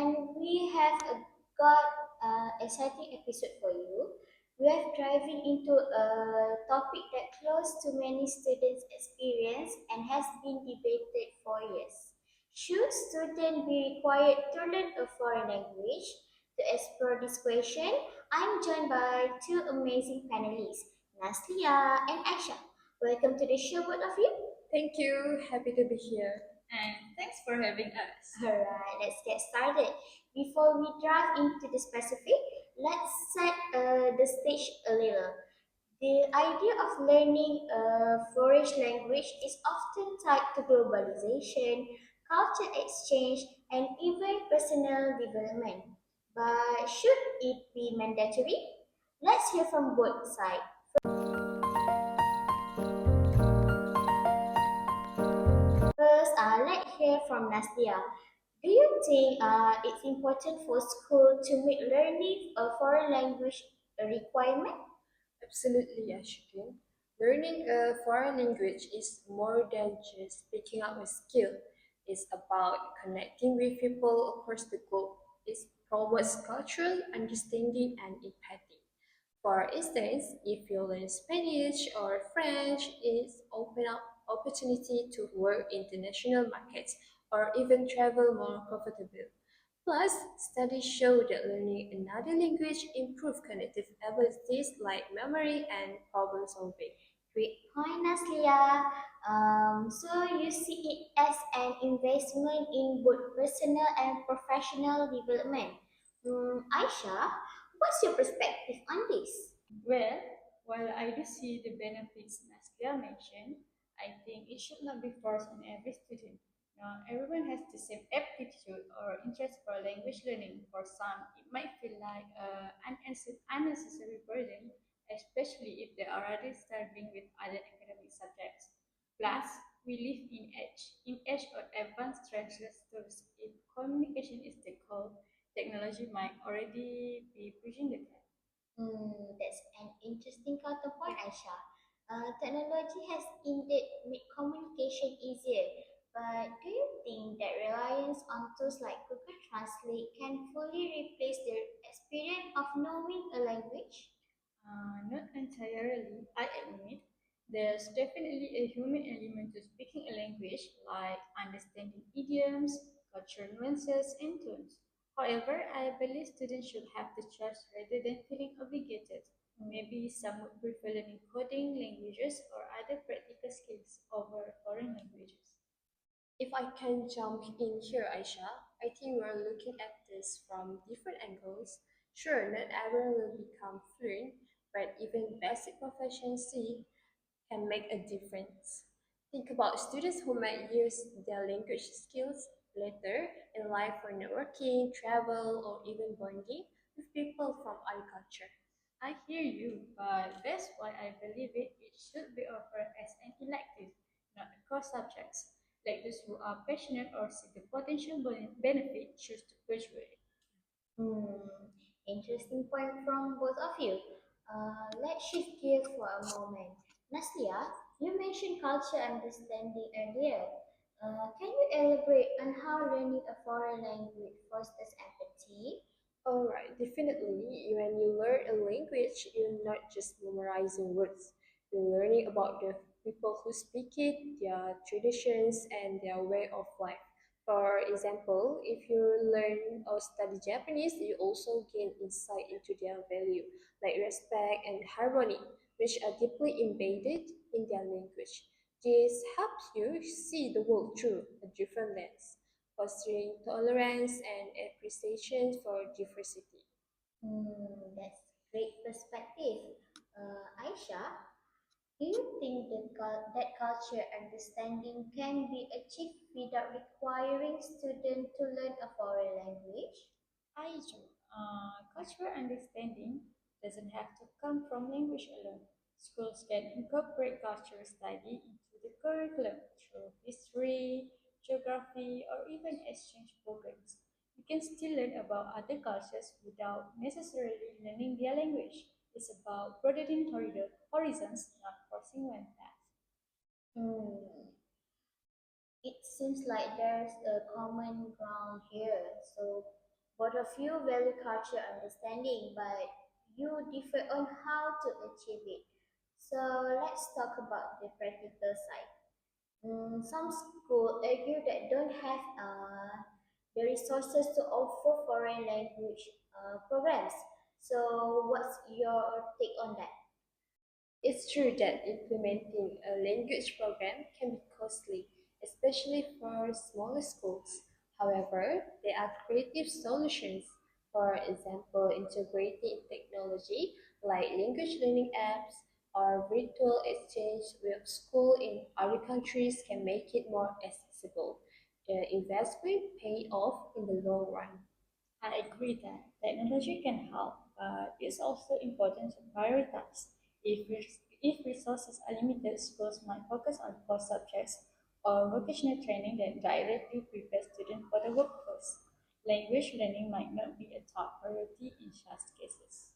and we have got an exciting episode for you. We are driving into a topic that close to many students' experience and has been debated for years. Should students be required to learn a foreign language? To explore this question, I'm joined by two amazing panelists, Naslia and Aisha. Welcome to the show, both of you. Thank you. Happy to be here. And thanks for having us. Alright, let's get started. Before we dive into the specific, let's set the stage a little. The idea of learning a foreign language is often tied to globalization, culture exchange, and even personal development. But should it be mandatory? Let's hear from both sides. First, let's hear from Nastia. Do you think it's important for school to make learning a foreign language a requirement? Absolutely, Ashton. Learning a foreign language is more than just picking up a skill. It's about connecting with people across the globe. It promotes cultural understanding and empathy. For instance, if you learn Spanish or French, it's open up opportunity to work in international markets or even travel more comfortably. Plus, studies show that learning another language improves cognitive abilities like memory and problem solving. Great point, Naslia. So you see it as an investment in both personal and professional development. Aisha, what's your perspective on this? Well, while I do see the benefits Naskia mentioned, I think it should not be forced on every student. Not everyone has the same aptitude or interest for language learning. For some, it might feel like an unnecessary burden, especially if they are already struggling with other academic subjects. Plus, we live in age of advanced translation tools. If communication is the goal, technology might already be bridging the gap. That's an interesting counterpoint, Aisha. Technology has indeed made communication easier, but do you think that reliance on tools like Google Translate can fully replace the experience of knowing a language? Not entirely, I admit. There's definitely a human element to speaking a language, like understanding idioms, cultural nuances, and tones. However, I believe students should have the choice rather than feeling obligated. Maybe some would prefer learning coding, languages, or other practical skills over foreign languages. If I can jump in here, Aisha, I think we're looking at this from different angles. Sure, not everyone will become fluent, but even basic proficiency can make a difference. Think about students who might use their language skills later in life for networking, travel, or even bonding with people from other culture. I hear you, but that's why I believe it should be offered as an elective, not a core subject. Like those who are passionate or see the potential benefit choose to pursue it. Hmm, Interesting point from both of you. Let's shift gears for a moment. Naslia, you mentioned culture understanding earlier. Can you elaborate on how learning a foreign language fosters empathy? Alright, definitely. When you learn a language, you're not just memorizing words. You're learning about the people who speak it, their traditions, and their way of life. For example, if you learn or study Japanese, you also gain insight into their value, like respect and harmony, which are deeply embedded in their language. This helps you see the world through a different lens, fostering tolerance and appreciation for diversity. That's great perspective. Aisha, do you think that culture understanding can be achieved without requiring students to learn a foreign language? I do. Cultural understanding doesn't have to come from language alone. Schools can incorporate cultural study into the curriculum through history, geography, or even exchange programs. You can still learn about other cultures without necessarily learning their language. It's about broadening horizons, not forcing one path. Hmm, it seems like there's a common ground here. So, Both of you value culture understanding, but you differ on how to achieve it. So let's talk about the practical side. Some schools argue that don't have the resources to offer foreign language programs. So what's your take on that? It's true that implementing a language program can be costly, especially for smaller schools. However, there are creative solutions. For example, integrating technology like language learning apps or virtual exchange with schools in other countries can make it more accessible. The investment pay off in the long run. I agree that technology can help, but it's also important to prioritize. If resources are limited, schools might focus on core subjects or vocational training that directly prepare students for the workforce. Language learning might not be a top priority in such cases.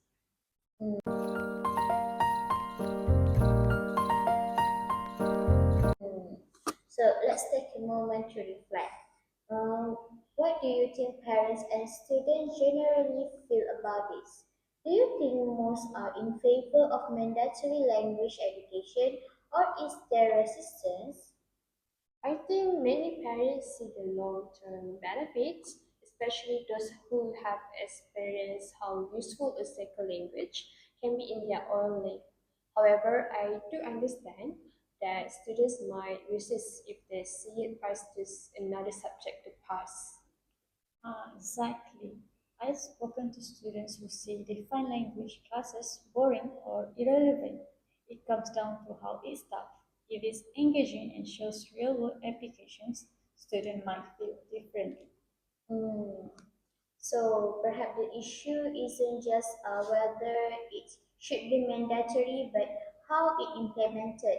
So let's take a moment to reflect. Um, what do you think parents and students generally feel about this? Do you think most are in favor of mandatory language education, or is there resistance? I think many parents see the long-term benefits, especially those who have experienced how useful a second language can be in their own life. However, I do understand that students might resist if they see it as just another subject to pass. Exactly. I've spoken to students who say they find language classes boring or irrelevant. It comes down to how it's taught. If it's engaging and shows real world applications, students might feel differently. Hmm. So perhaps the issue isn't just whether it should be mandatory, but how it implemented.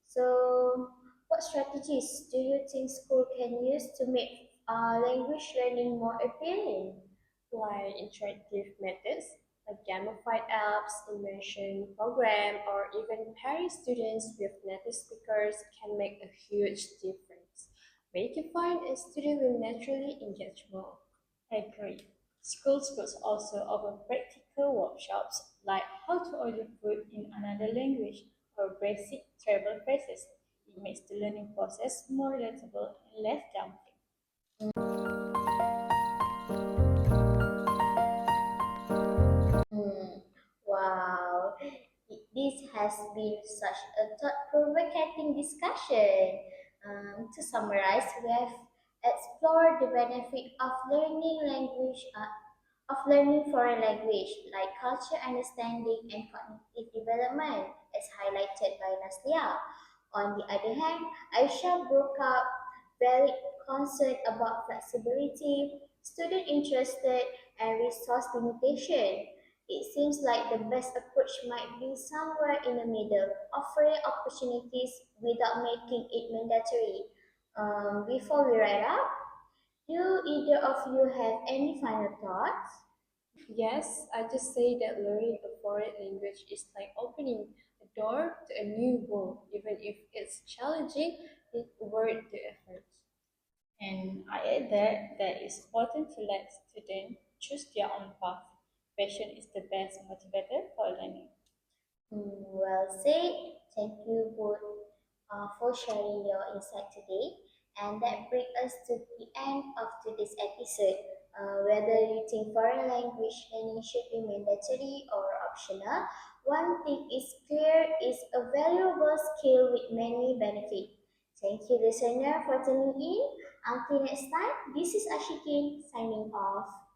So, what strategies do you think school can use to make language learning more appealing? Like interactive methods like gamified apps, immersion program, or even pairing students with native speakers can make a huge difference. Make it fun and students will naturally engage more. Agree. Schools could also offer practical workshops like how to order food in another language or basic travel phrases. It makes the learning process more relatable and less daunting. Hmm. Wow, this has been such a thought-provoking discussion. To summarize, we have explored the benefit of learning foreign language, like culture understanding and cognitive development, as highlighted by Naslia. On the other hand, Aisha broke up valid concern about flexibility, student interested, and resource limitation. It seems like the best approach might be somewhere in the middle, offering opportunities without making it mandatory. Before we wrap up, do either of you have any final thoughts? Yes, I just say that learning a foreign language is like opening a door to a new world, even if it's challenging, it's worth the effort. And I add that it's important to let students choose their own path. Passion is the best motivator for learning. Well said. Thank you both for sharing your insight today. And that brings us to the end of today's episode. Whether you think foreign language learning should be mandatory or optional, one thing is clear: is a valuable skill with many benefits. Thank you, listener, for tuning in. Until next time, this is Ashikin signing off.